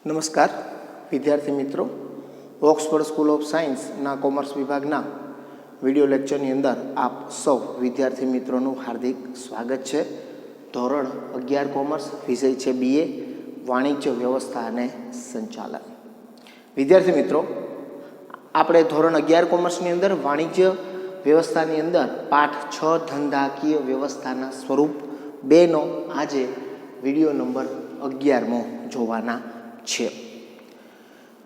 નમસ્કાર વિદ્યાર્થી મિત્રો, ઓક્સફર્ડ સ્કૂલ ઓફ સાયન્સના કોમર્સ વિભાગના વિડિયો લેક્ચરની અંદર આપ સૌ વિદ્યાર્થી મિત્રોનું હાર્દિક સ્વાગત છે. ધોરણ 11 કોમર્સ, વિષય છે BA વાણિજ્ય વ્યવસ્થા અને સંચાલન. વિદ્યાર્થી મિત્રો, આપણે ધોરણ 11 કોમર્સની અંદર વાણિજ્ય વ્યવસ્થાની અંદર પાઠ 6 ધંધાકીય વ્યવસ્થાના સ્વરૂપ 2નો આજે વિડીયો નંબર 11મો જોવાના છે.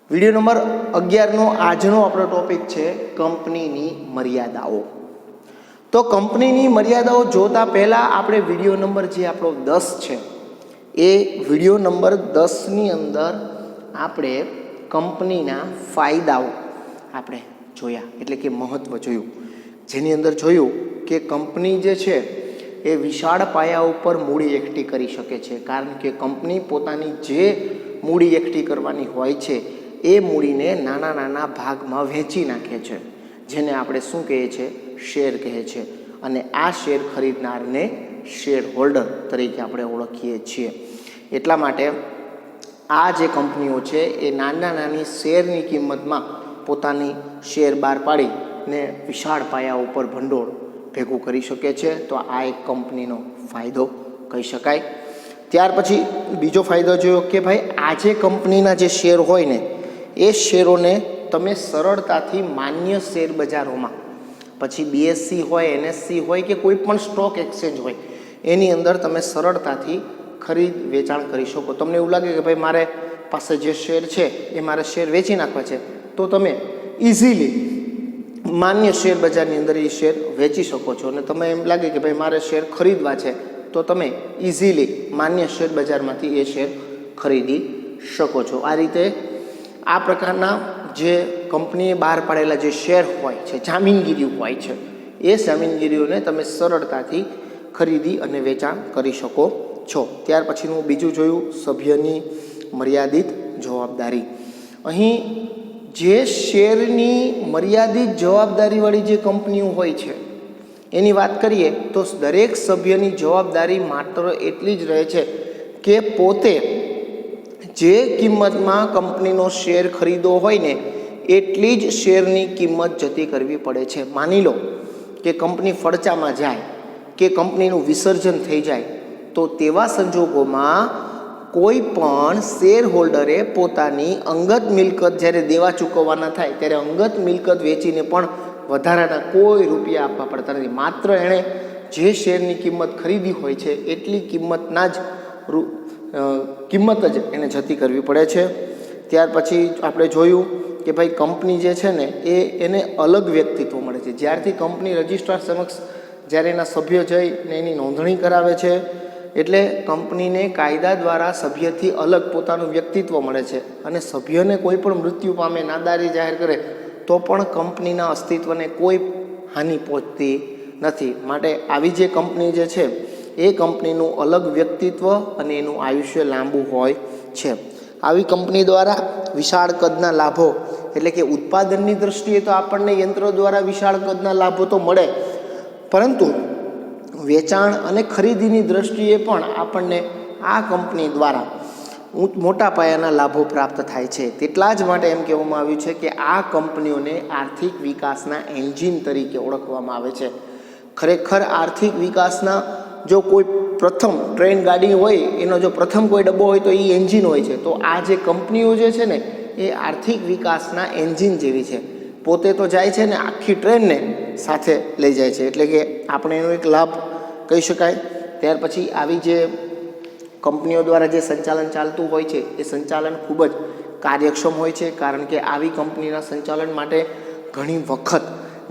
વિડીયો નંબર 11નો આજનો આપણો ટોપિક છે કંપનીની મર્યાદાઓ. તો કંપનીની મર્યાદાઓ જોતા પહેલાં આપણે વિડીયો નંબર જે આપણો 10 છે એ વિડીયો નંબર 10ની અંદર આપણે કંપનીના ફાયદાઓ આપણે જોયા, એટલે કે મહત્ત્વ જોયું. જેની અંદર જોયું કે કંપની જે છે એ વિશાળ પાયા ઉપર મૂડી એકઠી કરી શકે છે, કારણ કે કંપની પોતાની જે મૂડી એકઠી કરવાની હોય છે એ મૂડીને નાના નાના ભાગમાં વહેંચી નાખે છે, જેને આપણે શું કહીએ છીએ? શેર કહે છે. અને આ શેર ખરીદનારને શેર હોલ્ડર તરીકે આપણે ઓળખીએ છીએ. એટલા માટે આ જે કંપનીઓ છે એ નાની શેરની કિંમતમાં પોતાની શેર બહાર પાડીને વિશાળ પાયા ઉપર ભંડોળ ભેગું કરી શકે છે. તો આ એક કંપનીનો ફાયદો કહી શકાય. ત્યાર પછી બીજો ફાયદો જોયો કે ભાઈ આ જે કંપનીના જે શેર હોય ને એ શેરોને તમે સરળતાથી માન્ય શેર બજારોમાં, પછી BSE હોય, NSE હોય કે કોઈ પણ સ્ટોક એક્સચેન્જ હોય એની અંદર તમે સરળતાથી ખરીદ વેચાણ કરી શકો. તમને એવું લાગે કે ભાઈ મારે પાસે જે શેર છે એ મારે શેર વેચી નાખવા છે, તો તમે ઇઝીલી માન્ય શેર બજારની અંદર એ શેર વેચી શકો છો. અને તમે એમ લાગે કે ભાઈ મારે શેર ખરીદવા છે, તો તમે ઇઝીલી માન્ય શેર બજારમાંથી એ શેર ખરીદી શકો છો. આ રીતે આ પ્રકારના જે કંપનીએ બહાર પાડેલા જે શેર હોય છે, જામીનગીરીઓ હોય છે, એ જામીનગીરીઓને તમે સરળતાથી ખરીદી અને વેચાણ કરી શકો છો. ત્યાર પછીનું બીજું જોયું સભ્યની મર્યાદિત જવાબદારી. અહીં જે શેરની મર્યાદિત જવાબદારીવાળી જે કંપનીઓ હોય છે એની વાત કરીએ તો દરેક સભ્યની જવાબદારી માત્ર એટલી જ રહે છે કે પોતે જે કિંમતમાં કંપનીનો શેર ખરીદો હોય ને એટલી જ શેરની કિંમત જતી કરવી પડે છે. માની લો કે કંપની ફડચામાં જાય કે કંપનીનું વિસર્જન થઈ જાય, તો તેવા સંજોગોમાં કોઈ પણ શેર હોલ્ડરે પોતાની અંગત મિલકત જ્યારે દેવા ચૂકવવાના થાય ત્યારે અંગત મિલકત વેચીને પણ વધારાના કોઈ રૂપિયા આપવા પડતા નથી. માત્ર એણે જે શેરની કિંમત ખરીદી હોય છે એટલી કિંમતના જ કિંમત જ એને જતી કરવી પડે છે. ત્યાર પછી આપણે જોયું કે ભાઈ કંપની જે છે ને એને અલગ વ્યક્તિત્વ મળે છે. જ્યારથી કંપની રજિસ્ટ્રાર સમક્ષ જ્યારે એના સભ્યો જઈને એની નોંધણી કરાવે છે એટલે કંપનીને કાયદા દ્વારા સભ્યથી અલગ પોતાનું વ્યક્તિત્વ મળે છે. અને સભ્યને કોઈ પણ મૃત્યુ પામે, નાદારી જાહેર કરે તો પણ કંપનીના અસ્તિત્વને કોઈ હાનિ પહોંચતી નથી. માટે આવી જે કંપની જે છે એ કંપનીનું અલગ વ્યક્તિત્વ અને એનું આયુષ્ય લાંબુ હોય છે. આવી કંપની દ્વારા વિશાળ કદના લાભો, એટલે કે ઉત્પાદનની દૃષ્ટિએ તો આપણને યંત્રો દ્વારા વિશાળ કદના લાભો તો મળે, પરંતુ વેચાણ અને ખરીદીની દૃષ્ટિએ પણ આપણને આ કંપની દ્વારા મોટા પાયાના લાભો પ્રાપ્ત થાય છે. તેટલા જ માટે એમ કહેવામાં આવ્યું છે કે આ કંપનીઓને આર્થિક વિકાસના એન્જિન તરીકે ઓળખવામાં આવે છે. ખરેખર આર્થિક વિકાસના જો કોઈ પ્રથમ ટ્રેન ગાડી હોય, એનો જો પ્રથમ કોઈ ડબ્બો હોય તો એ એન્જિન હોય છે. તો આ જે કંપનીઓ જે છે ને એ આર્થિક વિકાસના એન્જિન જેવી છે. પોતે તો જાય છે ને આખી ટ્રેનને સાથે લઈ જાય છે, એટલે કે આપણે એનો એક લાભ કહી શકાય. ત્યાર પછી આવી જે કંપનીઓ દ્વારા જે સંચાલન ચાલતું હોય છે એ સંચાલન ખૂબ જ કાર્યક્ષમ હોય છે, કારણ કે આવી કંપનીના સંચાલન માટે ઘણી વખત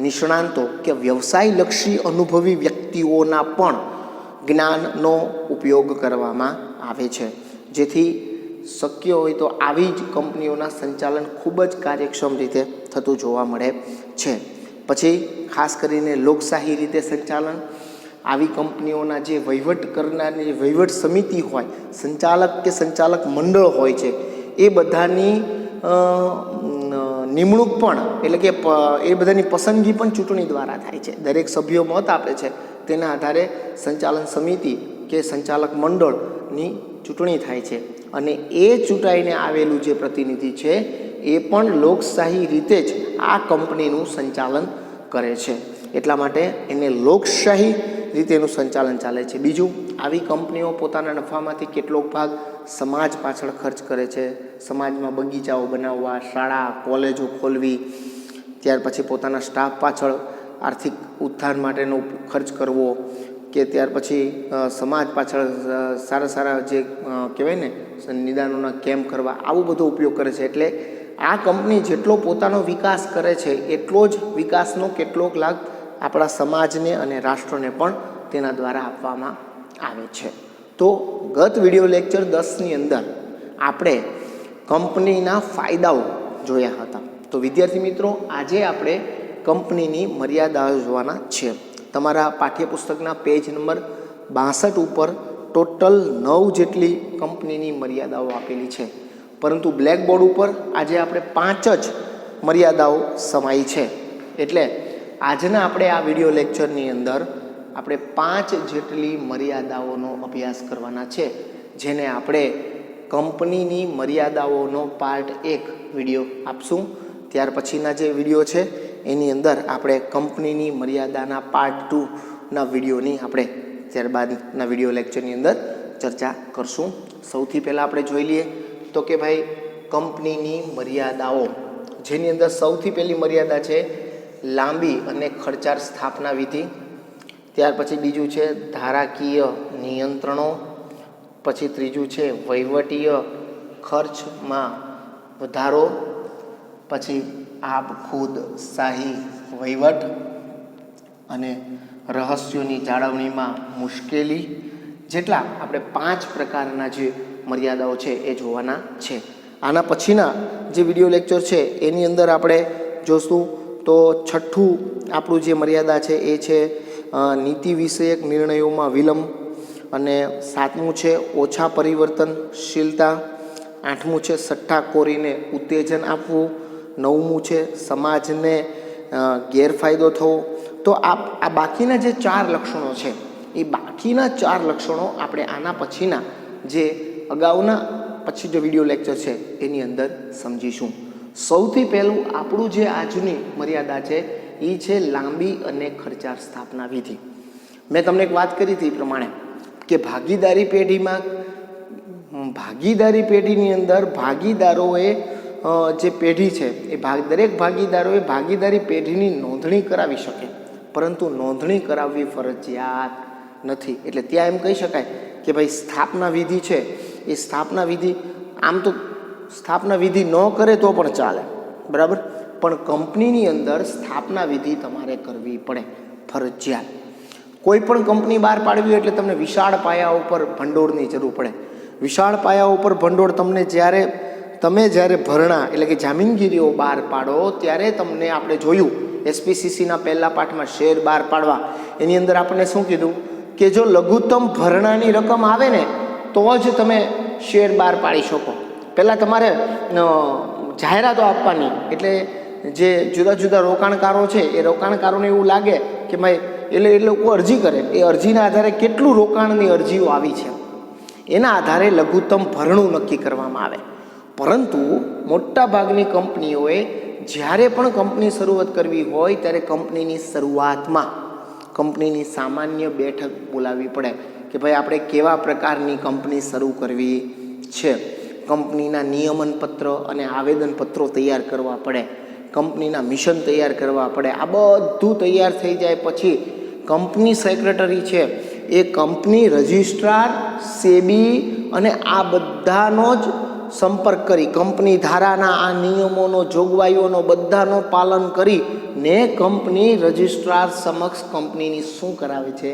નિષ્ણાંતો કે વ્યવસાયલક્ષી અનુભવી વ્યક્તિઓના પણ જ્ઞાનનો ઉપયોગ કરવામાં આવે છે, જેથી શક્ય હોય તો આવી જ કંપનીઓના સંચાલન ખૂબ જ કાર્યક્ષમ રીતે થતું જોવા મળે છે. પછી ખાસ કરીને લોકશાહી રીતે સંચાલન, આવી કંપનીઓના જે વહીવટ કરનારની વહીવટ સમિતિ હોય, સંચાલક કે સંચાલક મંડળ હોય છે, એ બધાની નિમણૂક પણ, એટલે કે એ બધાની પસંદગી પણ ચૂંટણી દ્વારા થાય છે. દરેક સભ્યો મત આપે છે, તેના આધારે સંચાલન સમિતિ કે સંચાલક મંડળની ચૂંટણી થાય છે અને એ ચૂંટાઈને આવેલું જે પ્રતિનિધિ છે એ પણ લોકશાહી રીતે જ આ કંપનીનું સંચાલન કરે છે. એટલા માટે એને લોકશાહી રીતે એનું સંચાલન ચાલે છે. બીજું, આવી કંપનીઓ પોતાના નફામાંથી કેટલોક ભાગ સમાજ પાછળ ખર્ચ કરે છે. સમાજમાં બગીચાઓ બનાવવા, શાળા કોલેજો ખોલવી, ત્યાર પછી પોતાના સ્ટાફ પાછળ આર્થિક ઉત્થાન માટેનો ખર્ચ કરવો, કે ત્યાર પછી સમાજ પાછળ સારા સારા જે કહેવાય ને નિદાનોના કેમ્પ કરવા, આવું બધો ઉપયોગ કરે છે. એટલે આ કંપની જેટલો પોતાનો વિકાસ કરે છે એટલો જ વિકાસનો કેટલોક લાભ આપણા સમાજને અને રાષ્ટ્રને પણ તેના દ્વારા આપવામાં આવે છે. તો ગત વિડીયો લેક્ચર 10ની અંદર આપણે કંપનીના ફાયદાઓ જોયા હતા. તો વિદ્યાર્થી મિત્રો, આજે આપણે કંપનીની મર્યાદાઓ જોવાના છે. તમારા પાઠ્યપુસ્તકના પેજ નંબર 62 ઉપર ટોટલ 9 જેટલી કંપનીની મર્યાદાઓ આપેલી છે, પરંતુ બ્લેકબોર્ડ ઉપર આજે આપણે 5 જ મર્યાદાઓ સમાઈ છે. એટલે આજના આપણે આ વિડીયો લેક્ચરની અંદર આપણે 5 જેટલી મર્યાદાઓનો અભ્યાસ કરવાના છે, જેને આપણે કંપનીની મર્યાદાઓનો પાર્ટ 1 વિડીયો આપશું. ત્યાર પછીના જે વિડીયો છે એની અંદર આપણે કંપનીની મર્યાદાના પાર્ટ 2ના વિડીયોની આપણે ત્યારબાદના વિડીયો લેક્ચરની અંદર ચર્ચા કરશું. સૌથી પહેલાં આપણે જોઈ લઈએ તો કે ભાઈ કંપનીની મર્યાદાઓ, જેની અંદર સૌથી પહેલી મર્યાદા છે લાંબી અને ખર્ચાળ સ્થાપના વિધિ. ત્યાર પછી બીજું છે ધારાકીય નિયંત્રણો. પછી ત્રીજું છે વહીવટીય ખર્ચમાં વધારો. પછી આબખુદ શાહી વહીવટ અને રહસ્યોની જાળવણીમાં મુશ્કેલી. જેટલા આપણે 5 પ્રકારના જે મર્યાદાઓ છે એ જોવાના છે. આના પછીના જે વિડીયો લેક્ચર છે એની અંદર આપણે જોશું તો 6થું આપણું જે મર્યાદા છે એ છે નીતિ વિષયક નિર્ણયોમાં વિલંબ. અને 7મું છે ઓછા પરિવર્તનશીલતા. 8મું છે સટ્ટાખોરીને ઉત્તેજન આપવું. 9મું છે સમાજને ગેરફાયદો થવો. તો આ બાકીના જે 4 લક્ષણો છે એ બાકીના 4 લક્ષણો આપણે આના પછીના જે અગાઉના પછી જે વિડીયો લેક્ચર છે એની અંદર સમજીશું. સૌથી પહેલું આપણું જે આજની મર્યાદા છે એ છે લાંબી અને ખર્ચાળ સ્થાપના વિધિ. મેં તમને એક વાત કરી હતી એ પ્રમાણે કે ભાગીદારી પેઢીની અંદર ભાગીદારોએ જે પેઢી છે એ દરેક ભાગીદારોએ ભાગીદારી પેઢીની નોંધણી કરાવી શકે, પરંતુ નોંધણી કરાવવી ફરજિયાત નથી. એટલે ત્યાં એમ કહી શકાય કે ભાઈ સ્થાપના વિધિ છે એ સ્થાપના વિધિ આમ તો સ્થાપના વિધિ ન કરે તો પણ ચાલે, બરાબર, પણ કંપનીની અંદર સ્થાપના વિધિ તમારે કરવી પડે ફરજિયાત. કોઈ પણ કંપની બહાર પાડવી એટલે તમને વિશાળ પાયા ઉપર ભંડોળની જરૂર પડે. વિશાળ પાયા ઉપર ભંડોળ તમે જ્યારે ભરણા એટલે કે જામીનગીરીઓ બહાર પાડો ત્યારે તમને આપણે જોયું એસપીસીસીના પહેલા પાઠમાં શેર બહાર પાડવા એની અંદર આપણને શું કીધું કે જો લઘુત્તમ ભરણાની રકમ આવે ને તો જ તમે શેર બહાર પાડી શકો. પહેલાં તમારે જાહેરાતો આપવાની, એટલે જે જુદા જુદા રોકાણકારો છે એ રોકાણકારોને એવું લાગે કે ભાઈ એ લોકો અરજી કરે, એ અરજીના આધારે કેટલું રોકાણની અરજીઓ આવી છે એના આધારે લઘુત્તમ ભરણું નક્કી કરવામાં આવે. પરંતુ મોટાભાગની કંપનીઓએ જ્યારે પણ કંપની શરૂઆત કરવી હોય ત્યારે કંપનીની શરૂઆતમાં કંપનીની સામાન્ય બેઠક બોલાવવી પડે કે ભાઈ આપણે કેવા પ્રકારની કંપની શરૂ કરવી છે. કંપનીના નિયમનપત્ર અને આવેદનપત્રો તૈયાર કરવા પડે, કંપનીના મિશન તૈયાર કરવા પડે. આ બધું તૈયાર થઈ જાય પછી કંપની સેક્રેટરી છે એ કંપની રજિસ્ટ્રાર, સેબી અને આ બધાનો જ સંપર્ક કરી કંપની ધારાના આ નિયમોનો જોગવાઈઓનો બધાનો પાલન કરીને કંપની રજિસ્ટ્રાર સમક્ષ કંપનીની શું કરાવે છે?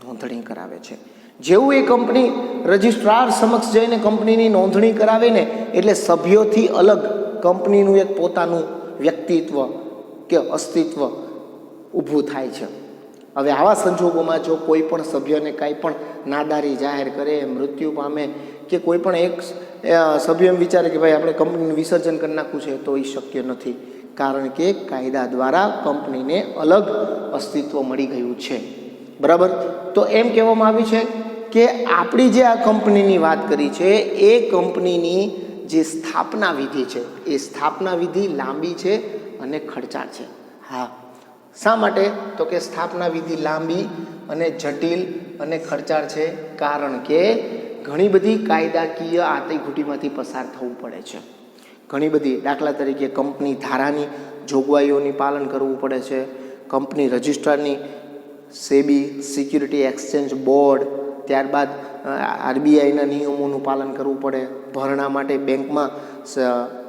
નોંધણી કરાવે છે. જેવું એ કંપની રજિસ્ટ્રાર સમક્ષ જઈને કંપનીની નોંધણી કરાવે ને એટલે સભ્યોથી અલગ કંપનીનું એક પોતાનું વ્યક્તિત્વ કે અસ્તિત્વ ઊભું થાય છે. હવે આવા સંજોગોમાં જો કોઈ પણ સભ્યને કાંઈ પણ નાદારી જાહેર કરે, મૃત્યુ પામે કે કોઈ પણ એક સભ્ય એમ વિચારે કે ભાઈ આપણે કંપનીનું વિસર્જન કરી નાખવું છે તો એ શક્ય નથી, કારણ કે કાયદા દ્વારા કંપનીને અલગ અસ્તિત્વ મળી ગયું છે. બરાબર. તો એમ કહેવામાં આવ્યું છે કે આપણી જે આ કંપનીની વાત કરી છે એ કંપનીની જે સ્થાપના વિધિ છે એ સ્થાપના વિધિ લાંબી છે અને ખર્ચાળ છે. હા, શા માટે? તો કે સ્થાપના વિધિ લાંબી અને જટિલ અને ખર્ચાળ છે, કારણ કે ઘણી બધી કાયદાકીય આંતરઘૂંટીમાંથી પસાર થવું પડે છે. ઘણી બધી, દાખલા તરીકે કંપની ધારાની જોગવાઈઓની પાલન કરવું પડે છે, કંપની રજિસ્ટ્રારની, સેબી, સિક્યુરિટી એક્સચેન્જ બોર્ડ, ત્યારબાદ આરબીઆઈના નિયમોનું પાલન કરવું પડે, ભરણા માટે બેંકમાં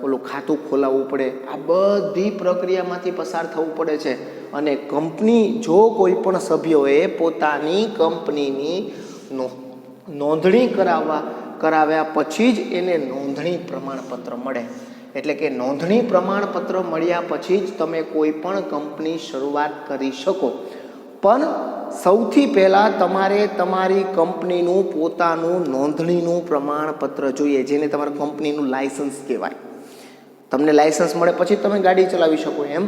ઓલું ખાતું ખોલાવવું પડે. આ બધી પ્રક્રિયામાંથી પસાર થવું પડે છે. અને કંપની, જો કોઈ પણ સભ્યોએ પોતાની કંપનીની નોંધણી કરાવ્યા પછી જ એને નોંધણી પ્રમાણપત્ર મળે. એટલે કે નોંધણી પ્રમાણપત્ર મળ્યા પછી જ તમે કોઈ પણ કંપની શરૂઆત કરી શકો. પણ સૌથી પહેલાં તમારે તમારી કંપનીનું પોતાનું નોંધણીનું પ્રમાણપત્ર જોઈએ, જેને તમારા કંપનીનું લાયસન્સ કહેવાય. તમને લાયસન્સ મળે પછી તમે ગાડી ચલાવી શકો. એમ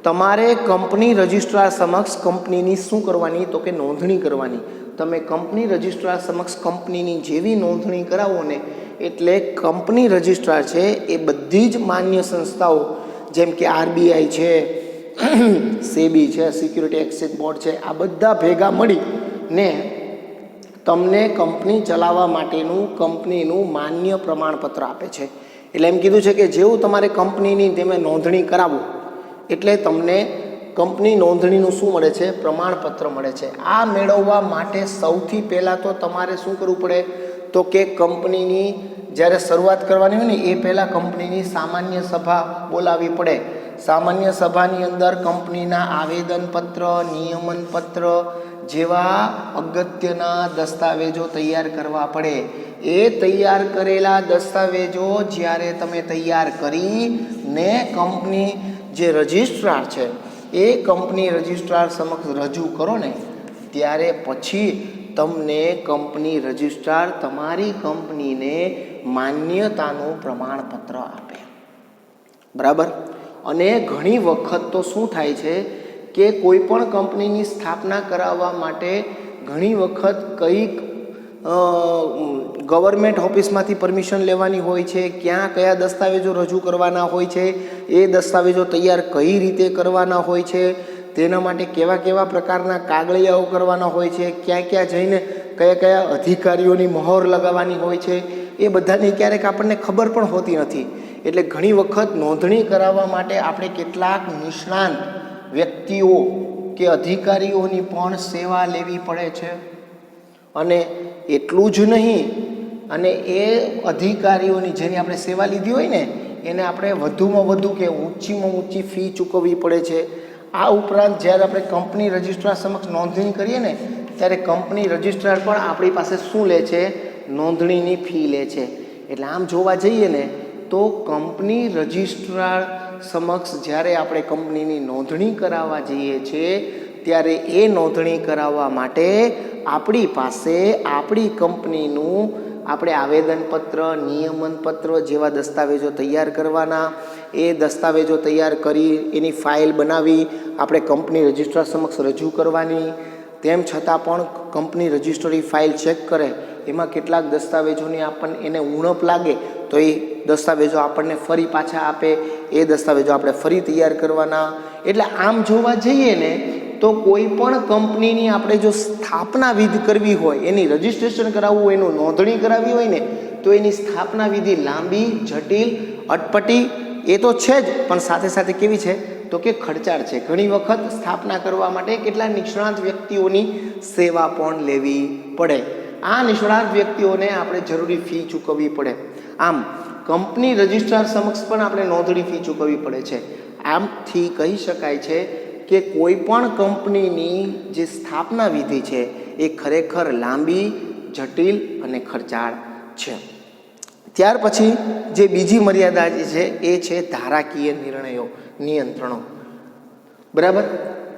તમારે કંપની રજિસ્ટ્રાર સમક્ષ કંપનીની શું કરવાની? તો કે નોંધણી કરવાની. તમે કંપની રજિસ્ટ્રાર સમક્ષ કંપનીની જેવી નોંધણી કરાવો ને, એટલે કંપની રજિસ્ટ્રાર છે એ બધી જ માન્ય સંસ્થાઓ, જેમ કે આરબીઆઈ છે, સેબી છે, સિક્યુરિટી એક્સચેન્જ બોર્ડ છે, આ બધા ભેગા મળીને તમને કંપની ચલાવવા માટેનું કંપનીનું માન્ય પ્રમાણપત્ર આપે છે. એટલે એમ કીધું છે કે જેવું તમારે કંપનીની તમે નોંધણી કરાવો એટલે તમને કંપની નોંધણીનું શું મળે છે? પ્રમાણપત્ર મળે છે. આ મેળવવા માટે સૌથી પહેલાં તો તમારે શું કરવું પડે? તો કે કંપનીની જ્યારે શરૂઆત કરવાની હોય ને એ પહેલાં કંપનીની સામાન્ય સભા બોલાવવી પડે. સામાન્ય સભાની અંદર કંપનીના આવેદનપત્ર, નિયમનપત્ર જેવા અગત્યના દસ્તાવેજો તૈયાર કરવા પડે. એ તૈયાર કરેલા દસ્તાવેજો જ્યારે તમે તૈયાર કરીને કંપની જે રજિસ્ટ્રાર છે એ કંપની રજિસ્ટ્રાર સમક્ષ રજૂ કરો ને, ત્યારે પછી તમને કંપની રજિસ્ટ્રાર તમારી કંપનીને માન્યતાનું પ્રમાણપત્ર આપે. બરાબર. અને ઘણી વખત તો શું થાય છે કે કોઈ પણ કંપનીની સ્થાપના કરાવવા માટે ઘણી વખત કંઈક ગવર્મેન્ટ ઓફિસમાંથી પરમિશન લેવાની હોય છે, ક્યાં કયા દસ્તાવેજો રજૂ કરવાના હોય છે, એ દસ્તાવેજો તૈયાર કઈ રીતે કરવાના હોય છે, તેના માટે કેવા કેવા પ્રકારના કાગળિયાઓ કરવાના હોય છે, ક્યાં ક્યાં જઈને કયા કયા અધિકારીઓની મહોર લગાવવાની હોય છે, એ બધાની ક્યારેક આપણને ખબર પણ હોતી નથી. એટલે ઘણી વખત નોંધણી કરાવવા માટે આપણે કેટલાક નિષ્ણાંત વ્યક્તિઓ કે અધિકારીઓની પણ સેવા લેવી પડે છે. અને એટલું જ નહીં, અને એ અધિકારીઓની જેની આપણે સેવા લીધી હોય ને એને આપણે વધુમાં વધુ કે ઊંચીમાં ઊંચી ફી ચૂકવવી પડે છે. આ ઉપરાંત જ્યારે આપણે કંપની રજિસ્ટ્રાર સમક્ષ નોંધણી કરીએ ને ત્યારે કંપની રજિસ્ટ્રાર પણ આપણી પાસે શું લે છે? નોંધણીની ફી લે છે. એટલે આમ જોવા જઈએ ને તો કંપની રજિસ્ટ્રાર સમક્ષ જ્યારે આપણે કંપનીની નોંધણી કરાવવા જઈએ છીએ ત્યારે એ નોંધણી કરાવવા માટે આપણી પાસે આપણી કંપનીનું આપણે આવેદનપત્ર, નિયમનપત્ર જેવા દસ્તાવેજો તૈયાર કરવાના. એ દસ્તાવેજો તૈયાર કરી એની ફાઇલ બનાવી આપણે કંપની રજિસ્ટ્રાર સમક્ષ રજૂ કરવાની. તેમ છતાં પણ કંપની રજિસ્ટ્રી ફાઇલ ચેક કરે, એમાં કેટલાક દસ્તાવેજોની આપણને એને ઉણપ લાગે તો એ દસ્તાવેજો આપણને ફરી પાછા આપે, એ દસ્તાવેજો આપણે ફરી તૈયાર કરવાના. એટલે આમ જોવા જઈએ ને તો કોઈ પણ કંપનીની આપણે જો સ્થાપના વિધિ કરવી હોય, એની રજિસ્ટ્રેશન કરાવવું હોય, એનું નોંધણી કરાવવી હોય ને તો એની સ્થાપના વિધિ લાંબી, જટિલ, અટપટી એ તો છે જ, પણ સાથે સાથે કેવી છે? તો કે ખર્ચાળ છે. ઘણી વખત સ્થાપના કરવા માટે કેટલાક નિષ્ણાત વ્યક્તિઓની સેવા પણ લેવી પડે. આ નિષ્ણાત વ્યક્તિઓને આપણે જરૂરી ફી ચૂકવવી પડે. આમ કંપની રજિસ્ટ્રાર સમક્ષ પણ આપણે નોંધણી ફી ચૂકવવી પડે છે. આમથી કહી શકાય છે કે કોઈ પણ કંપનીની જે સ્થાપના વિધિ છે એ ખરેખર લાંબી, જટિલ અને ખર્ચાળ છે. ત્યાર પછી જે બીજી મર્યાદા જે છે એ છે ધારાકીય નિર્ણયો, નિયંત્રણો. બરાબર.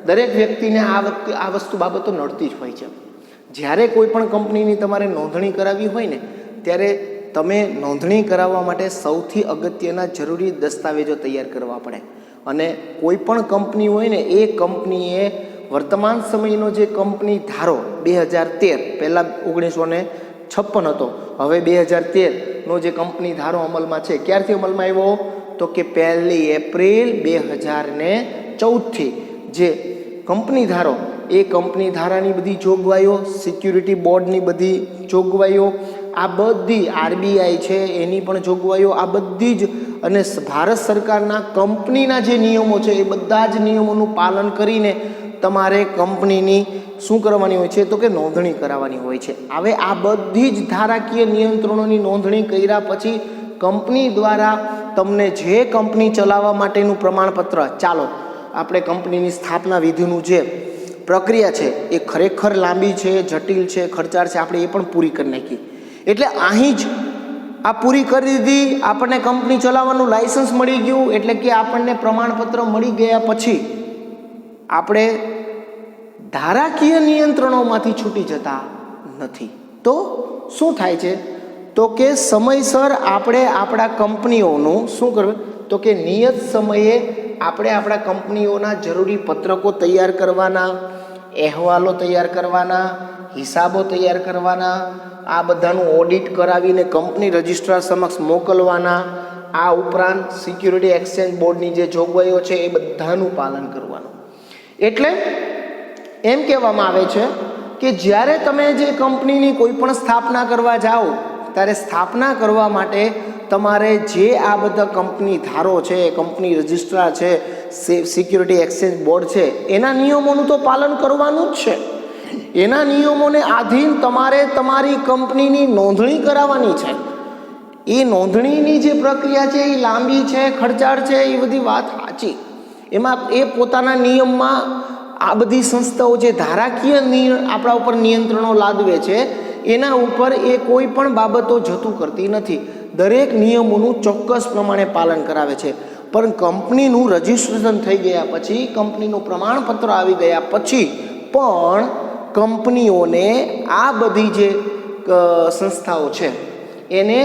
દરેક વ્યક્તિને આ વસ્તુ બાબતો નડતી જ હોય છે. જ્યારે કોઈ પણ કંપનીની તમારે નોંધણી કરાવવી હોય ને ત્યારે તમે નોંધણી કરાવવા માટે સૌથી અગત્યના જરૂરી દસ્તાવેજો તૈયાર કરવા પડે. અને કોઈ પણ કંપની હોય ને એ કંપનીએ વર્તમાન સમયનો જે કંપની ધારો 2013, પહેલાં 1956 હતો, હવે 2013નો જે કંપની ધારો અમલમાં છે, ક્યારથી અમલમાં આવ્યો? તો કે 1 એપ્રિલ 2014થી જે કંપની ધારો, એ કંપની ધારાની બધી જોગવાઈઓ, સિક્યુરિટી બોર્ડની બધી જોગવાઈઓ, આ બધી RBI છે એની પણ જોગવાઈઓ, આ બધી જ, અને ભારત સરકારના કંપનીના જે નિયમો છે એ બધા જ નિયમોનું પાલન કરીને તમારે કંપનીની શું કરવાની હોય છે? તો કે નોંધણી કરાવવાની હોય છે. હવે આ બધી જ ધારાકીય નિયંત્રણોની નોંધણી કર્યા પછી કંપની દ્વારા તમને જે કંપની ચલાવવા માટેનું પ્રમાણપત્ર, ચાલો આપણે કંપનીની સ્થાપના વિધિનું જે પ્રક્રિયા છે એ ખરેખર લાંબી છે, જટિલ છે, ખર્ચાળ છે, આપણે એ પણ પૂરી કરી નાખી. એટલે અહીં જ આ પૂરી કરી દીધી, આપણને કંપની ચલાવવાનું લાયસન્સ મળી ગયું, એટલે કે આપણને પ્રમાણપત્ર મળી ગયા પછી આપણે ધારાકીય નિયંત્રણોમાંથી છૂટી જતા નથી. તો શું થાય છે? તો કે સમયસર આપણે આપણા કંપનીઓનું શું કરવું? તો કે નિયત સમયે આપણે આપણા કંપનીઓના જરૂરી પત્રકો તૈયાર કરવાના, અહેવાલો તૈયાર કરવાના, હિસાબો તૈયાર કરવાના, આ બધાનું ઓડિટ કરાવીને કંપની રજિસ્ટ્રાર સમક્ષ મોકલવાના. આ ઉપરાંત સિક્યુરિટી એક્સચેન્જ બોર્ડની જે જોગવાઈઓ છે એ બધાનું પાલન કરવાનું. એટલે એમ કહેવામાં આવે છે કે જ્યારે તમે જે કંપનીની કોઈ પણ સ્થાપના કરવા જાઓ ત્યારે સ્થાપના કરવા માટે તમારે જે આ બધા કંપની ધારો છે, કંપની રજિસ્ટ્રાર છે, સિક્યુરિટી એક્સચેન્જ બોર્ડ છે, એના નિયમોનું તો પાલન કરવાનું જ છે. એના નિયમોને આધીન તમારે તમારી કંપનીની નોંધણી કરાવવાની છે. એ નોંધણીની જે પ્રક્રિયા છે એ લાંબી છે, ખર્ચાળ છે, એ બધી વાત સાચી. એમાં એ પોતાના નિયમમાં આ બધી સંસ્થાઓ જે ધારાકીય આપણા ઉપર નિયંત્રણો લાદવે છે એના ઉપર એ કોઈ પણ બાબતો જતું કરતી નથી. દરેક નિયમોનું ચોક્કસ પ્રમાણે પાલન કરાવે છે. પણ કંપનીનું રજિસ્ટ્રેશન થઈ ગયા પછી, કંપનીનું પ્રમાણપત્ર આવી ગયા પછી પણ કંપનીઓને આ બધી જે સંસ્થાઓ છે એને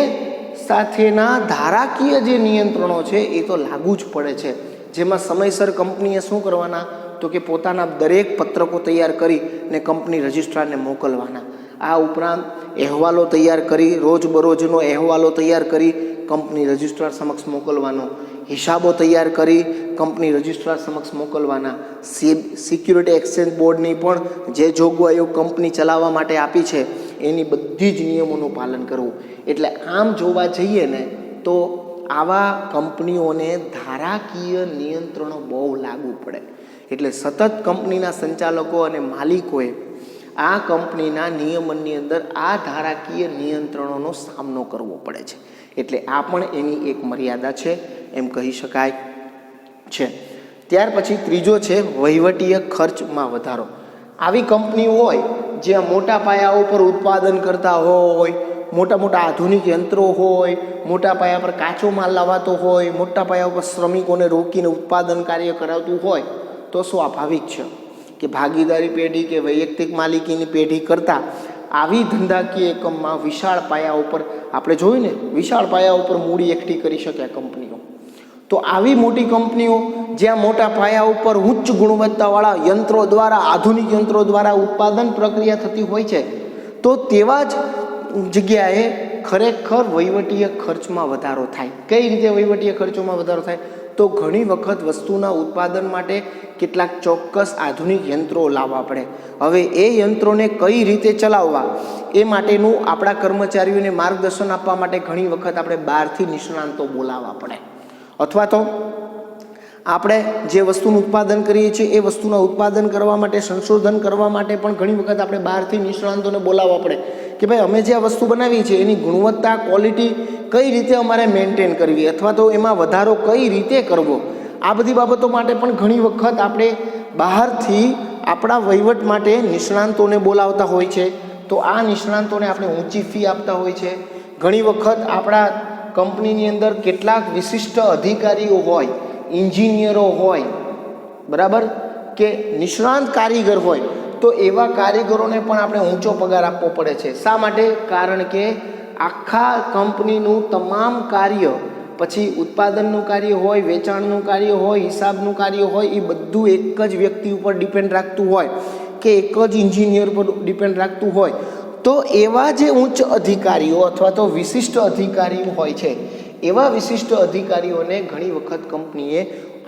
સાથેના ધારાકીય જે નિયંત્રણો છે એ તો લાગુ જ પડે છે. જેમાં સમયસર કંપનીએ શું કરવાના? તો કે પોતાના દરેક પત્રકો તૈયાર કરીને કંપની રજિસ્ટ્રારને મોકલવાના. આ ઉપરાંત અહેવાલો તૈયાર કરી, રોજબરોજનો અહેવાલો તૈયાર કરી કંપની રજિસ્ટ્રાર સમક્ષ મોકલવાનો, હિસાબો તૈયાર કરી કંપની રજિસ્ટ્રાર સમક્ષ મોકલવાના. સિક્યુરિટી એક્સચેન્જ બોર્ડની પણ જે જોગવાઈઓ કંપની ચલાવવા માટે આપી છે એની બધી જ નિયમોનું પાલન કરવું. એટલે આમ જોવા જઈએ ને તો આવા કંપનીઓને ધારાકીય નિયંત્રણો બહુ લાગુ પડે. એટલે સતત કંપનીના સંચાલકો અને માલિકોએ આ કંપનીના નિયમનની અંદર આ ધારાકીય નિયંત્રણોનો સામનો કરવો પડે છે. એટલે આ પણ એની એક મર્યાદા છે એમ કહી શકાય છે. ત્યાર પછી ત્રીજો છે વહીવટીય ખર્ચમાં વધારો. આવી કંપનીઓ હોય જ્યાં મોટા પાયા ઉપર ઉત્પાદન કરતા હોય, મોટા મોટા આધુનિક યંત્રો હોય, મોટા પાયા પર કાચો માલ લાવાતો હોય, મોટા પાયા ઉપર શ્રમિકોને રોકીને ઉત્પાદન કાર્ય કરાવતું હોય, તો સ્વાભાવિક છે કે ભાગીદારી પેઢી કે વૈયક્તિક માલિકીની પેઢી કરતાં આવી ધંધાકીય એકમમાં વિશાળ પાયા ઉપર, આપણે જોયું ને, વિશાળ પાયા ઉપર મૂડી એકઠી કરી શકે આ કંપનીઓ. તો આવી મોટી કંપનીઓ જ્યાં મોટા પાયા ઉપર ઉચ્ચ ગુણવત્તાવાળા યંત્રો દ્વારા, આધુનિક યંત્રો દ્વારા ઉત્પાદન પ્રક્રિયા થતી હોય છે, તો તેવા જ જગ્યાએ ખરેખર વહીવટીય ખર્ચમાં વધારો થાય. કઈ રીતે વહીવટીય ખર્ચોમાં વધારો થાય? તો ઘણી વખત વસ્તુના ઉત્પાદન માટે કેટલાક ચોક્કસ આધુનિક યંત્રો લાવવા પડે. હવે એ યંત્રોને કઈ રીતે ચલાવવા એ માટેનું આપણા કર્મચારીઓને માર્ગદર્શન આપવા માટે ઘણી વખત આપણે બહારથી નિષ્ણાંતો બોલાવવા પડે. અથવા તો આપણે જે વસ્તુનું ઉત્પાદન કરીએ છીએ એ વસ્તુના ઉત્પાદન કરવા માટે, સંશોધન કરવા માટે પણ ઘણી વખત આપણે બહારથી નિષ્ણાંતોને બોલાવવા પડે કે ભાઈ અમે જે આ વસ્તુ બનાવી છે એની ગુણવત્તા, ક્વોલિટી કઈ રીતે અમારે મેન્ટેન કરવી, અથવા તો એમાં વધારો કઈ રીતે કરવો. આ બધી બાબતો માટે પણ ઘણી વખત આપણે બહારથી આપણા વહીવટ માટે નિષ્ણાંતોને બોલાવતા હોય છે. તો આ નિષ્ણાંતોને આપણે ઊંચી ફી આપતા હોય છે. ઘણી વખત આપણા કંપનીની અંદર કેટલાક વિશિષ્ટ અધિકારીઓ હોય, એન્જિનિયરો હોય, બરાબર, કે નિષ્ણાંત કારીગર હોય, તો એવા કારીગરોને પણ આપણે ઊંચો પગાર આપવો પડે છે. શા માટે? કારણ કે આખા કંપનીનું તમામ કાર્ય પછી ઉત્પાદનનું કાર્ય હોય, વેચાણનું કાર્ય હોય, હિસાબનું કાર્ય હોય, એ બધું એક જ વ્યક્તિ ઉપર ડિપેન્ડ રાખતું હોય કે એક જ એન્જિનિયર પર ડિપેન્ડ રાખતું હોય, તો એવા જે ઉચ્ચ અધિકારીઓ અથવા તો વિશિષ્ટ અધિકારીઓ હોય છે, એવા વિશિષ્ટ અધિકારીઓને ઘણી વખત કંપનીએ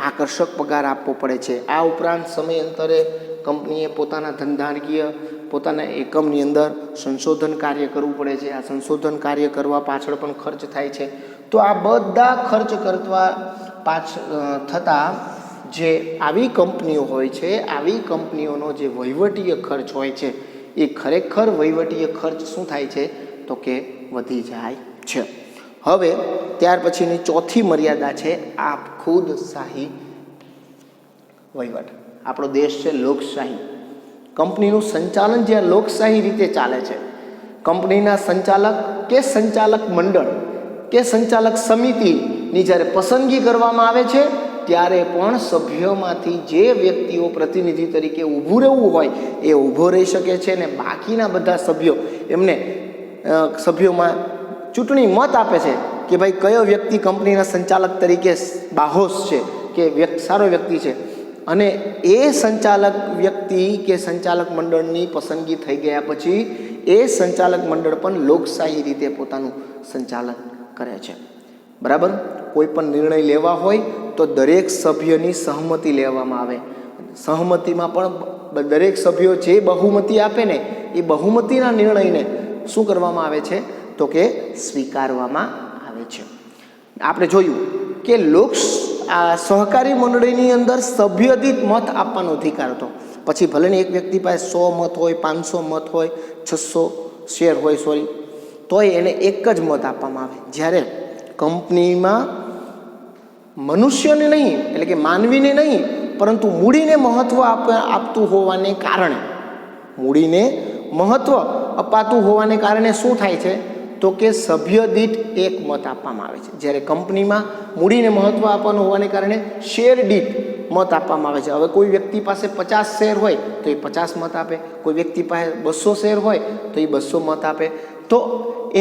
આકર્ષક પગાર આપવો પડે છે. આ ઉપરાંત સમયાંતરે કંપનીએ પોતાના ધંધાકીય પોતાના એકમની અંદર સંશોધન કાર્ય કરવું પડે છે. આ સંશોધન કાર્ય કરવા પાછળ પણ ખર્ચ થાય છે. તો આ બધા ખર્ચ કરવા થતાં જે આવી કંપનીઓ હોય છે, આવી કંપનીઓનો જે વહીવટીય ખર્ચ હોય છે, એ ખરેખર વહીવટીય ખર્ચ શું થાય છે તો કે વધી જાય છે. હવે ત્યાર પછીની ચોથી મર્યાદા છે આપ ખુદ શાહી વહીવટ. આપણો દેશ છે લોકશાહી. કંપનીનું સંચાલન જ્યાં લોકશાહી રીતે ચાલે છે, કંપનીના સંચાલક કે સંચાલક મંડળ કે સંચાલક સમિતિની જ્યારે પસંદગી કરવામાં આવે છે, ત્યારે પણ સભ્યોમાંથી જે વ્યક્તિઓ પ્રતિનિધિ તરીકે ઊભું રહેવું હોય એ ઊભો રહી શકે છે, અને બાકીના બધા સભ્યો એમને સભ્યોમાં ચૂંટણી મત આપે છે કે ભાઈ કયો વ્યક્તિ કંપનીના સંચાલક તરીકે બાહોશ છે કે સારો વ્યક્તિ છે, અને એ સંચાલક વ્યક્તિ કે સંચાલક મંડળની પસંદગી થઈ ગયા પછી એ સંચાલક મંડળ પણ લોકશાહી રીતે પોતાનું સંચાલન કરે છે. બરાબર. કોઈ પણ નિર્ણય લેવા હોય તો દરેક સભ્યની સહમતિ લેવામાં આવે. સહમતિમાં પણ દરેક સભ્યો જે બહુમતી આપે ને, એ બહુમતીના નિર્ણયને શું કરવામાં આવે છે તો કે સ્વીકારવામાં આવે છે. આપણે જોયું કે સહકારી મંડળીની અંદર સભ્ય દીઠ મત આપવાનો અધિકાર હતો. પછી ભલે ને એક વ્યક્તિ પાસે 100 મત હોય, 500 મત હોય, 600 શેર હોય, તોય એને એક જ મત આપવામાં આવે. જ્યારે કંપનીમાં મનુષ્યને નહીં, એટલે કે માનવીને નહીં, પરંતુ મૂડીને મહત્વ આપતું હોવાને કારણે, મૂડીને મહત્વ અપાતું હોવાને કારણે શું થાય છે તો કે સભ્ય દીઠ એક મત આપવામાં આવે છે. જ્યારે કંપનીમાં મૂડીને મહત્વ આપવાનું હોવાને કારણે શેર દીઠ મત આપવામાં આવે છે. હવે કોઈ વ્યક્તિ પાસે 50 શેર હોય તો એ 50 મત આપે, કોઈ વ્યક્તિ પાસે 200 શેર હોય તો એ 200 મત આપે. તો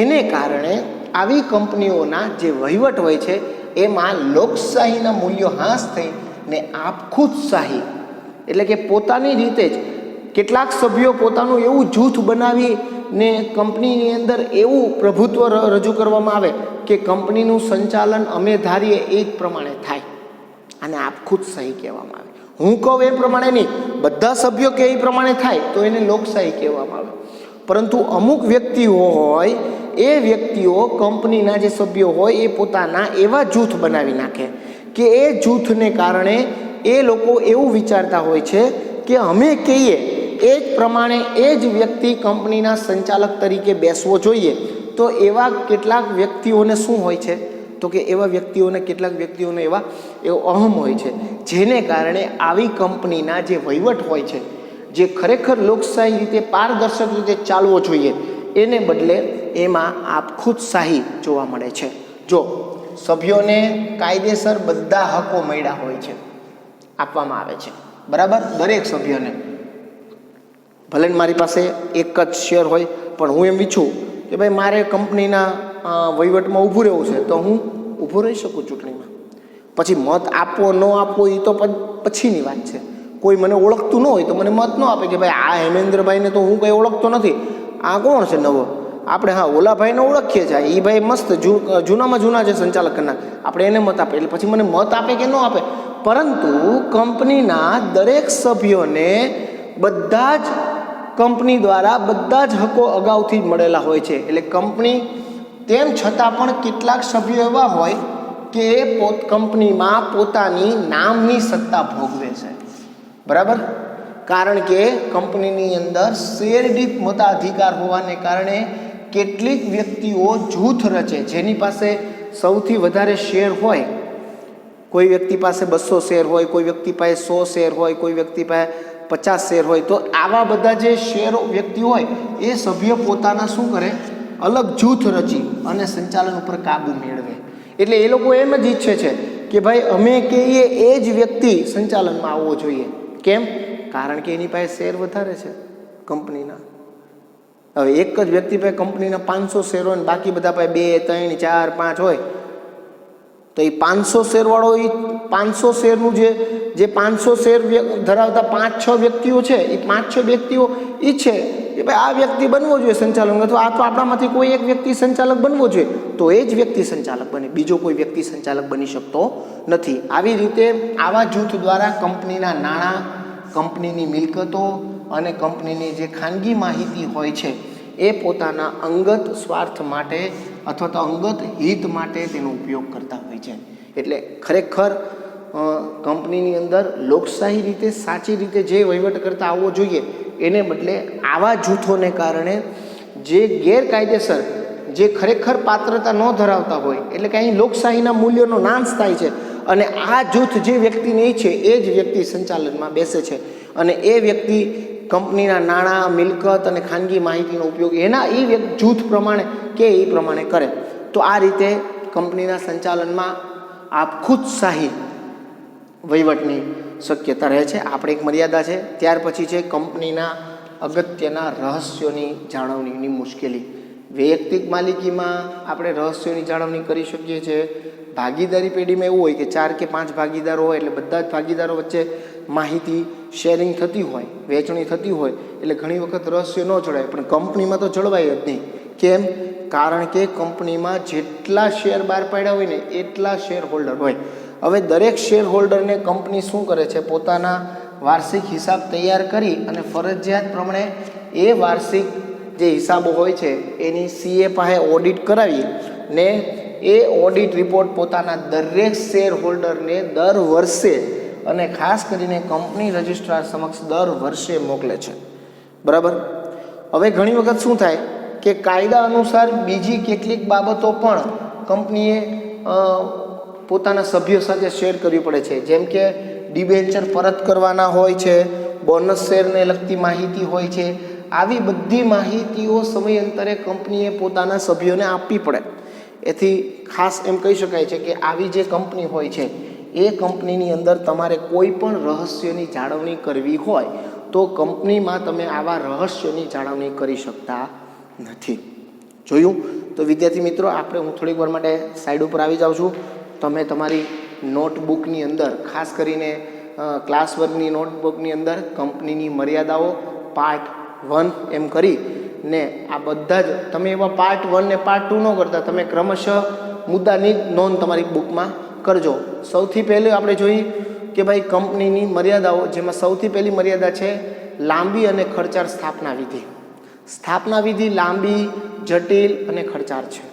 એને કારણે આવી કંપનીઓના જે વહીવટ હોય છે એમાં લોકશાહીના મૂલ્યો હાંસ થઈને આપખુદશાહી, એટલે કે પોતાની રીતે જ કેટલાક સભ્યો પોતાનું એવું જૂથ બનાવીને કંપનીની અંદર એવું પ્રભુત્વ રજૂ કરવામાં આવે કે કંપનીનું સંચાલન અમે ધારીએ એ જ પ્રમાણે થાય, અને આપખુદશાહી કહેવામાં આવે. હું કહું એ પ્રમાણે નહીં, બધા સભ્યો કે એ પ્રમાણે થાય તો એને લોકશાહી કહેવામાં આવે. પરંતુ અમુક વ્યક્તિઓ હોય, એ વ્યક્તિઓ કંપનીના જે સભ્યો હોય એ પોતાના એવા જૂથ બનાવી નાખે કે એ જૂથને કારણે એ લોકો એવું વિચારતા હોય છે કે અમે કહીએ એ જ પ્રમાણે એ જ વ્યક્તિ કંપનીના સંચાલક તરીકે બેસવો જોઈએ. તો એવા કેટલાક વ્યક્તિઓને શું હોય છે તો કે કેટલાક વ્યક્તિઓને એવો અહમ હોય છે, જેને કારણે આવી કંપનીના જે વહીવટ હોય છે, જે ખરેખર લોકશાહી રીતે પારદર્શક રીતે ચાલવો જોઈએ, એને બદલે એમાં આપખુદશાહી જોવા મળે છે. જો સભ્યોને કાયદેસર બધા હકો મળ્યા હોય છે, આપવામાં આવે છે, બરાબર, દરેક સભ્યને. ભલે મારી પાસે એક જ શેર હોય, પણ હું એમ ઈચ્છું કે ભાઈ મારે કંપનીના વહીવટમાં ઊભું રહેવું છે, તો હું ઊભું રહી શકું ચૂંટણીમાં. પછી મત આપવો ન આપવો એ તો પછીની વાત છે. કોઈ મને ઓળખતું ન હોય તો મને મત ન આપે કે ભાઈ આ હેમેન્દ્રભાઈને તો હું કંઈ ઓળખતો નથી, આ કોણ છે નવો. આપણે ઓલા ભાઈને ઓળખીએ છીએ, એ ભાઈ મસ્ત જૂનામાં જૂના છે સંચાલક કરનાર, આપણે એને મત આપે. એટલે પછી મને મત આપે કે ન આપે, પરંતુ કંપનીના દરેક સભ્યોને બધા જ કંપની દ્વારા બધા જ હકો અગાઉથી જ મળેલા હોય છે. એટલે કંપની તેમ છતાં પણ કેટલાક સભ્યો એવા હોય કે કંપનીમાં પોતાની નામની સત્તા ભોગવે છે, બરાબર. કારણ કે કંપનીની અંદર શેર દીઠ મતાધિકાર હોવાને કારણે કેટલીક વ્યક્તિઓ જૂથ રચે, જેની પાસે સૌથી વધારે શેર હોય. કોઈ વ્યક્તિ પાસે 200 શેર હોય, કોઈ વ્યક્તિ પાસે 100 શેર હોય, કોઈ વ્યક્તિ પાસે 50 શેર હોય. તો આવા બધા જે શેરો વ્યક્તિ હોય એ સભ્ય પોતાના શું કરે, અલગ જૂથ રચી અને સંચાલન ઉપર કાબુ મેળવે. એટલે એ લોકો એમ જ ઈચ્છે છે કે ભાઈ અમે કહીએ એ જ વ્યક્તિ સંચાલનમાં આવવો જોઈએ. કેમ? કારણ કે એની પાસે શેર વધારે છે કંપનીના. હવે એક જ વ્યક્તિ પાસે કંપનીના 500 શેર હોય ને બાકી બધા પાસે 2, 3, 4, 5 હોય, તો એ 500 શેરવાળો એ 500 શેરનું જે 500 શેર ધરાવતા 5-6 વ્યક્તિઓ છે, એ 5-6 વ્યક્તિઓ ઈચ્છે કે ભાઈ આ વ્યક્તિ બનવો જોઈએ સંચાલક, અથવા આ તો આપણામાંથી કોઈ એક વ્યક્તિ સંચાલક બનવો જોઈએ, તો એ જ વ્યક્તિ સંચાલક બને, બીજો કોઈ વ્યક્તિ સંચાલક બની શકતો નથી. આવી રીતે આવા જૂથ દ્વારા કંપનીના નાણાં, કંપનીની મિલકતો અને કંપનીની જે ખાનગી માહિતી હોય છે એ પોતાના અંગત સ્વાર્થ માટે અથવા તો અંગત હિત માટે તેનો ઉપયોગ કરતા હોય છે. એટલે ખરેખર કંપનીની અંદર લોકશાહી રીતે સાચી રીતે જે વહીવટ કરતા આવવો જોઈએ એને બદલે આવા જૂથોને કારણે જે ગેરકાયદેસર, જે ખરેખર પાત્રતા ન ધરાવતા હોય, એટલે કે અહીં લોકશાહીના મૂલ્યોનો નાશ થાય છે અને આ જૂથ જે વ્યક્તિને ઈચ્છે એ જ વ્યક્તિ સંચાલનમાં બેસે છે અને એ વ્યક્તિ કંપનીના નાણાં, મિલકત અને ખાનગી માહિતીનો ઉપયોગ એના એ જૂથ પ્રમાણે કે એ પ્રમાણે કરે. તો આ રીતે કંપનીના સંચાલનમાં આ ખુદશાહી વહીવટની શક્યતા રહે છે. આપણે એક મર્યાદા છે. ત્યાર પછી છે કંપનીના અગત્યના રહસ્યોની જાળવણીની મુશ્કેલી. વૈયક્તિક માલિકીમાં આપણે રહસ્યોની જાળવણી કરી શકીએ છીએ. ભાગીદારી પેઢીમાં એવું હોય કે 4 કે 5 ભાગીદારો હોય, એટલે બધા જ ભાગીદારો વચ્ચે માહિતી શેરિંગ થતી હોય, વેચણી થતી હોય, એટલે ઘણી વખત રહસ્યો ન જળવાય. પણ કંપનીમાં તો જળવાય જ નહીં. કેમ? કારણ કે કંપનીમાં જેટલા શેર બહાર પાડ્યા હોય ને એટલા શેર હોલ્ડર હોય. હવે દરેક શેર હોલ્ડરને કંપની શું કરે છે? પોતાના વાર્ષિક હિસાબ તૈયાર કરી અને ફરજિયાત પ્રમાણે એ વાર્ષિક જે હિસાબો હોય છે એની CA પાસે ઓડિટ કરાવી ને એ ઓડિટ રિપોર્ટ પોતાના દરેક શેર હોલ્ડરને દર વર્ષે અને ખાસ કરીને કંપની રજિસ્ટ્રાર સમક્ષ દર વર્ષે મોકલે છે. બરાબર? હવે ઘણી વખત શું થાય કે કાયદા અનુસાર બીજી કેટલીક બાબતો પણ કંપનીએ પોતાના સભ્યો સાથે શેર કરવી પડે છે. જેમ કે ડિબેન્ચર પરત કરવાના હોય છે, બોનસ શેરને લગતી માહિતી હોય છે. આવી બધી માહિતીઓ સમયાંતરે કંપનીએ પોતાના સભ્યોને આપવી પડે. એથી ખાસ એમ કહી શકાય છે કે આવી જે કંપની હોય છે એ કંપનીની અંદર તમારે કોઈ પણ રહસ્યોની જાળવણી કરવી હોય તો કંપનીમાં તમે આવા રહસ્યોની જાળવણી કરી શકતા નથી. જોયું? તો વિદ્યાર્થી મિત્રો, હું થોડીક વાર માટે સાઈડ ઉપર આવી જાઉં છું. તમે તમારી નોટબુકની અંદર, ખાસ કરીને ક્લાસ વર્ગની નોટબુકની અંદર કંપનીની મર્યાદાઓ પાર્ટ 1 એમ કરી ને આ બધા જ તમે એવા પાર્ટ 1 ને પાર્ટ 2 ન કરતા, તમે ક્રમશઃ મુદ્દાની નોંધ તમારી બુકમાં કરજો. સૌથી પહેલું આપણે જોઈએ કે ભાઈ કંપનીની મર્યાદાઓ, જેમાં સૌથી પહેલી મર્યાદા છે લાંબી અને ખર્ચાળ સ્થાપના વિધિ. સ્થાપના વિધિ લાંબી, જટિલ અને ખર્ચાળ છે.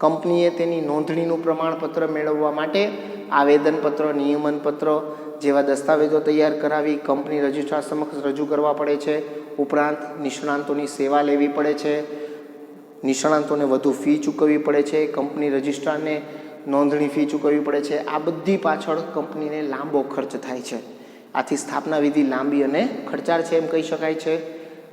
કંપનીએ તેની નોંધણીનું પ્રમાણપત્ર મેળવવા માટે આવેદનપત્ર, નિયમનપત્ર જેવા દસ્તાવેજો તૈયાર કરાવી કંપની રજિસ્ટ્રાર સમક્ષ રજૂ કરવા પડે છે. ઉપરાંત નિષ્ણાંતોની સેવા લેવી પડે છે. નિષ્ણાંતોને વધુ ફી ચૂકવવી પડે છે. કંપની રજિસ્ટ્રારને નોંધણી ફી ચૂકવવી પડે છે. આ બધી પાછળ કંપનીને લાંબો ખર્ચ થાય છે. આથી સ્થાપના વિધિ લાંબી અને ખર્ચાળ છે એમ કહી શકાય છે.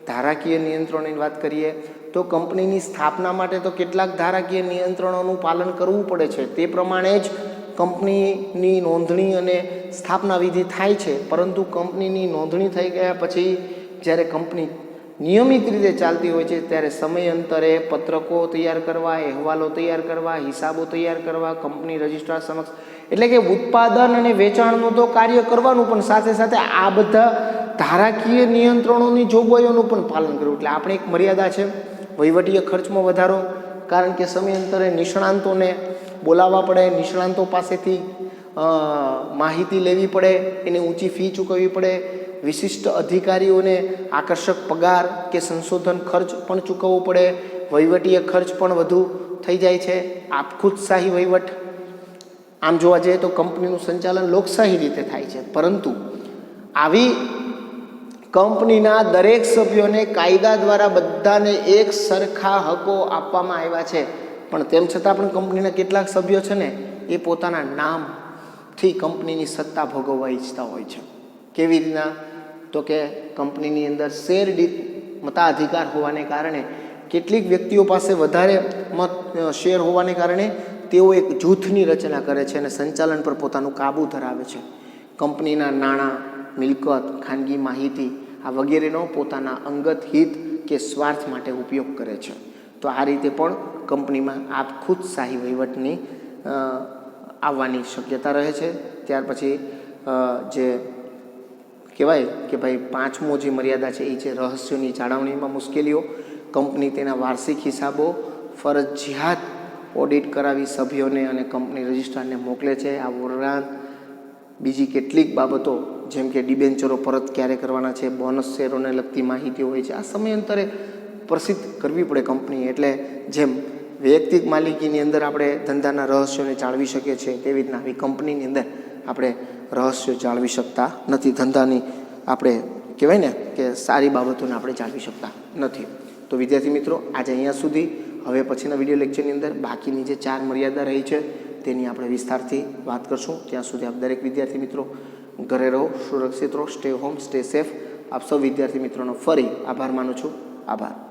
ધારાકીય નિયંત્રણોની વાત કરીએ તો કંપનીની સ્થાપના માટે તો કેટલાક ધારાકીય નિયંત્રણોનું પાલન કરવું પડે છે. તે પ્રમાણે જ કંપનીની નોંધણી અને સ્થાપના વિધિ થાય છે. પરંતુ કંપનીની નોંધણી થઈ ગયા પછી જ્યારે કંપની નિયમિત રીતે ચાલતી હોય છે ત્યારે સમયાંતરે પત્રકો તૈયાર કરવા, અહેવાલો તૈયાર કરવા, હિસાબો તૈયાર કરવા કંપની રજિસ્ટ્રાર સમક્ષ, એટલે કે ઉત્પાદન અને વેચાણનું તો કાર્ય કરવાનું, પણ સાથે સાથે આ બધા ધારાકીય નિયંત્રણોની જોગવાઈઓનું પણ પાલન કરવું. એટલે આપણે એક મર્યાદા છે વહીવટીય ખર્ચમાં વધારો, કારણ કે સમયાંતરે નિષ્ણાંતોને બોલાવવા પડે, નિષ્ણાંતો પાસેથી માહિતી લેવી પડે, એની ઊંચી ફી ચૂકવવી પડે, વિશિષ્ટ અધિકારીઓને આકર્ષક પગાર કે સંશોધન ખર્ચ પણ ચૂકવવો પડે, વહીવટીય ખર્ચ પણ વધુ થઈ જાય છે. ખુદશાહી વહીવટ, આમ જોવા જઈએ તો કંપનીનું સંચાલન લોકશાહી રીતે થાય છે, પરંતુ આવી કંપનીના દરેક સભ્યોને કાયદા દ્વારા બધાને એક સરખા હકો આપવામાં આવ્યા છે. પણ તેમ છતાં પણ કંપનીના કેટલાક સભ્યો છે ને એ પોતાના નામથી કંપનીની સત્તા ભોગવવા ઈચ્છતા હોય છે. કેવી રીતના? તો કે કંપનીની અંદર શેર દીઠ મતાધિકાર હોવાને કારણે કેટલીક વ્યક્તિઓ પાસે વધારે શેર હોવાને કારણે તેઓ એક જૂથની રચના કરે છે અને સંચાલન પર પોતાનું કાબૂ ધરાવે છે. કંપનીના નાણાં, મિલકત, ખાનગી માહિતી આ વગેરેનો પોતાના અંગત હિત કે સ્વાર્થ માટે ઉપયોગ કરે છે. તો આ રીતે પણ કંપનીમાં ખુદશાહી વહીવટની આવવાની શક્યતા રહે છે. ત્યાર પછી જે કહેવાય કે ભાઈ પાંચમો જે મર્યાદા છે એ છે રહસ્યોની જાળવણીમાં મુશ્કેલીઓ. કંપની તેના વાર્ષિક હિસાબો ફરજિયાત ઓડિટ કરાવી સભ્યોને અને કંપની રજિસ્ટ્રારને મોકલે છે. આ ઉપરાંત બીજી કેટલીક બાબતો જેમ કે ડિબેન્ચરો પરત ક્યારે કરવાના છે, બોનસ શેરોને લગતી માહિતીઓ હોય છે, આ સમયાંતરે પ્રસિદ્ધ કરવી પડે કંપની. એટલે જેમ વૈયક્તિક માલિકીની અંદર આપણે ધંધાના રહસ્યોને જાળવી શકીએ છીએ તેવી રીતના આવી કંપનીની અંદર આપણે રહસ્યો જાળવી શકતા નથી. ધંધાની આપણે કહેવાય ને કે સારી બાબતોને આપણે જાળવી શકતા નથી. તો વિદ્યાર્થી મિત્રો આજે અહીંયા સુધી. હવે પછીના વિડીયો લેક્ચરની અંદર બાકીની જે 4 મર્યાદા રહી છે તેની આપણે વિસ્તારથી વાત કરશું. ત્યાં સુધી આપ દરેક વિદ્યાર્થી મિત્રો ઘરે રહો, સુરક્ષિત રહો, સ્ટે હોમ, સ્ટે સેફ. આપ સૌ વિદ્યાર્થી મિત્રોનો ફરી આભાર માનું છું. આભાર.